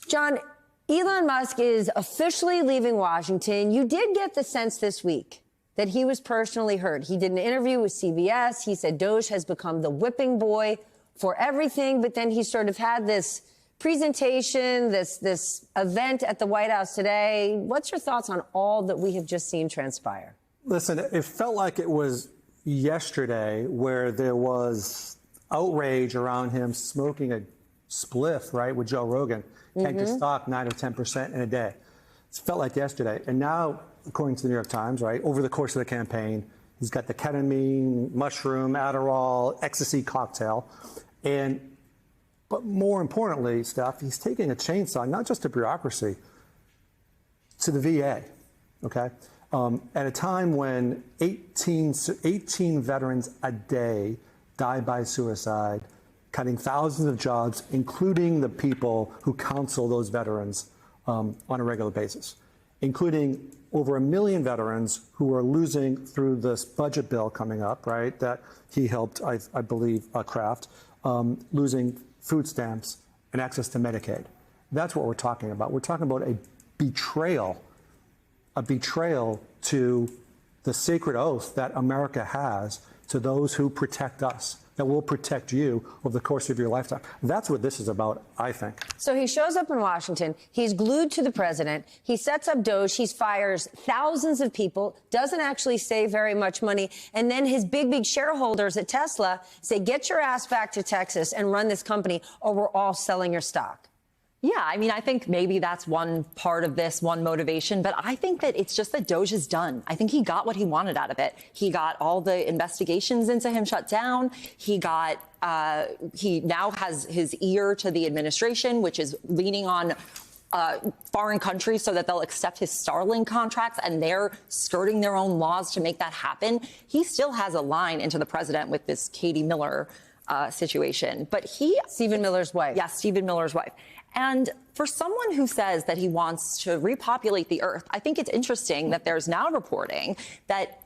John, Elon Musk is officially leaving Washington. You did get the sense this week that he was personally hurt. He did an interview with CBS. He said Doge has become the whipping boy for everything. But then he sort of had this presentation, this event at the White House today. What's your thoughts on all that we have just seen transpire? Listen, it felt like it was yesterday where there was outrage around him smoking a spliff, right, with Joe Rogan. Tanked his stock 9 or 10% in a day. It felt like yesterday. And now, according to the New York Times, right, over the course of the campaign, he's got the ketamine, mushroom, Adderall, ecstasy cocktail. But more importantly, Steph, he's taking a chainsaw, not just to bureaucracy, to the VA, okay? At a time when 18 veterans a day die by suicide, cutting thousands of jobs, including the people who counsel those veterans on a regular basis, including over 1 million veterans who are losing through this budget bill coming up, right, that he helped, I believe, craft, losing food stamps and access to Medicaid. That's what we're talking about. We're talking about a betrayal to the sacred oath that America has to those who protect us, that will protect you over the course of your lifetime. That's what this is about, I think. So he shows up in Washington. He's glued to the president. He sets up Doge. He fires thousands of people, doesn't actually save very much money. And then his big shareholders at Tesla say, get your ass back to Texas and run this company, or we're all selling your stock. Yeah, I mean, I think maybe that's one part of this, one motivation, but I think that it's just that Doge is done. I think he got what he wanted out of it. He got all the investigations into him shut down. He now has his ear to the administration, which is leaning on foreign countries so that they'll accept his Starlink contracts, and they're skirting their own laws to make that happen. He still has a line into the president with this Katie Miller situation, but Stephen Miller's wife. Yes, Stephen Miller's wife. And for someone who says that he wants to repopulate the earth, I think it's interesting that there's now reporting that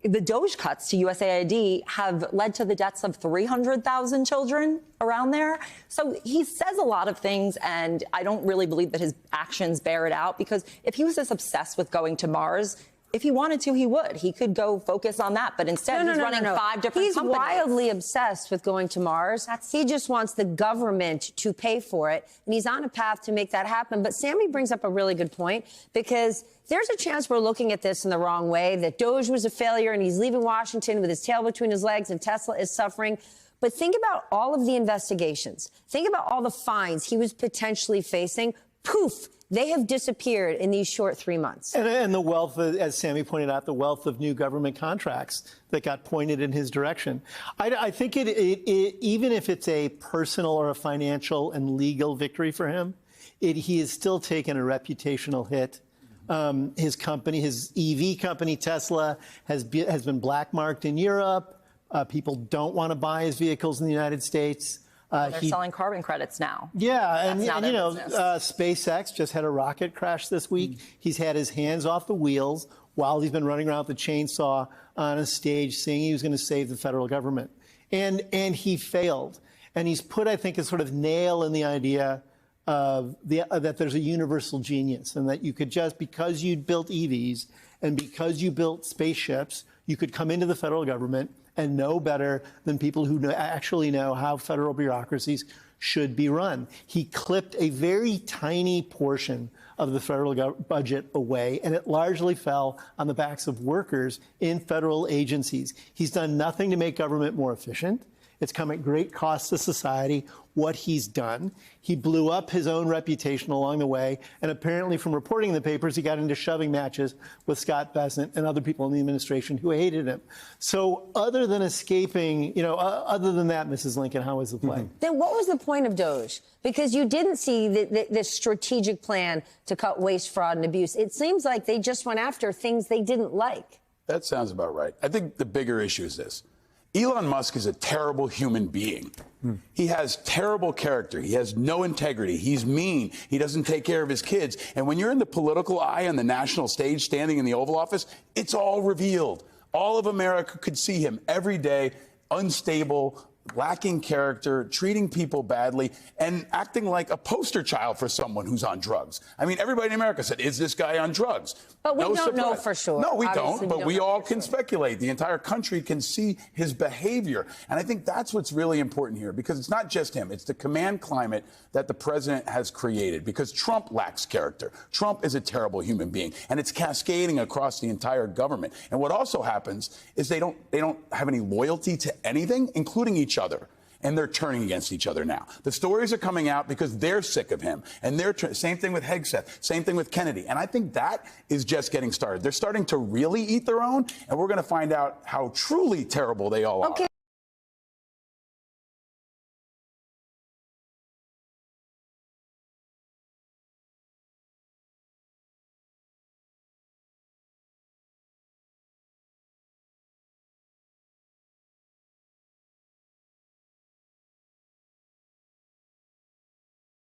the Doge cuts to USAID have led to the deaths of 300,000 children around there. So he says a lot of things, and I don't really believe that his actions bear it out, because if he was this obsessed with going to Mars, if he wanted to, he would. He could go focus on that. But instead, he's running 5 different companies. He's wildly obsessed with going to Mars. He just wants the government to pay for it. And he's on a path to make that happen. But Sammy brings up a really good point, because there's a chance we're looking at this in the wrong way, that Doge was a failure and he's leaving Washington with his tail between his legs and Tesla is suffering. But think about all of the investigations. Think about all the fines he was potentially facing. Poof. They have disappeared in these short 3 months. And the wealth, as Sammy pointed out, the wealth of new government contracts that got pointed in his direction. I think even if it's a personal or a financial and legal victory for him, he has still taken a reputational hit. His company, his EV company, Tesla, has been blackmarked in Europe. People don't want to buy his vehicles in the United States. They're selling carbon credits now. Yeah, and you know, SpaceX just had a rocket crash this week. He's had his hands off the wheels while he's been running around with a chainsaw on a stage saying he was going to save the federal government. And he failed. And he's put, I think, a sort of nail in the idea of that there's a universal genius, and that you could just, because you built EVs and because you built spaceships, you could come into the federal government and know better than people who actually know how federal bureaucracies should be run. He clipped a very tiny portion of the federal budget away, and it largely fell on the backs of workers in federal agencies. He's done nothing to make government more efficient. It's come at great cost to society, what he's done. He blew up his own reputation along the way, and apparently from reporting in the papers, he got into shoving matches with Scott Bessent and other people in the administration who hated him. So other than escaping, you know, other than that, Mrs. Lincoln, how was the play? Then what was the point of Doge? Because you didn't see this strategic plan to cut waste, fraud, and abuse. It seems like they just went after things they didn't like. That sounds about right. I think the bigger issue is this. Elon Musk is a terrible human being. He has terrible character. He has no integrity. He's mean. He doesn't take care of his kids. And when you're in the political eye on the national stage standing in the Oval Office, it's all revealed. All of America could see him every day, unstable, lacking character, treating people badly, and acting like a poster child for someone who's on drugs. I mean, everybody in America said, is this guy on drugs? But we No don't know surprise. for sure. No, we Obviously, don't, but we we don't know all for can sure. speculate. The entire country can see his behavior. And I think that's what's really important here, because it's not just him. It's the command climate that the president has created, because Trump lacks character. Trump is a terrible human being, and it's cascading across the entire government. And what also happens is they don't have any loyalty to anything, including each other. And they're turning against each other now. The stories are coming out because they're sick of him. And same thing with Hegseth, same thing with Kennedy. And I think that is just getting started. They're starting to really eat their own, and we're going to find out how truly terrible they all are. Okay.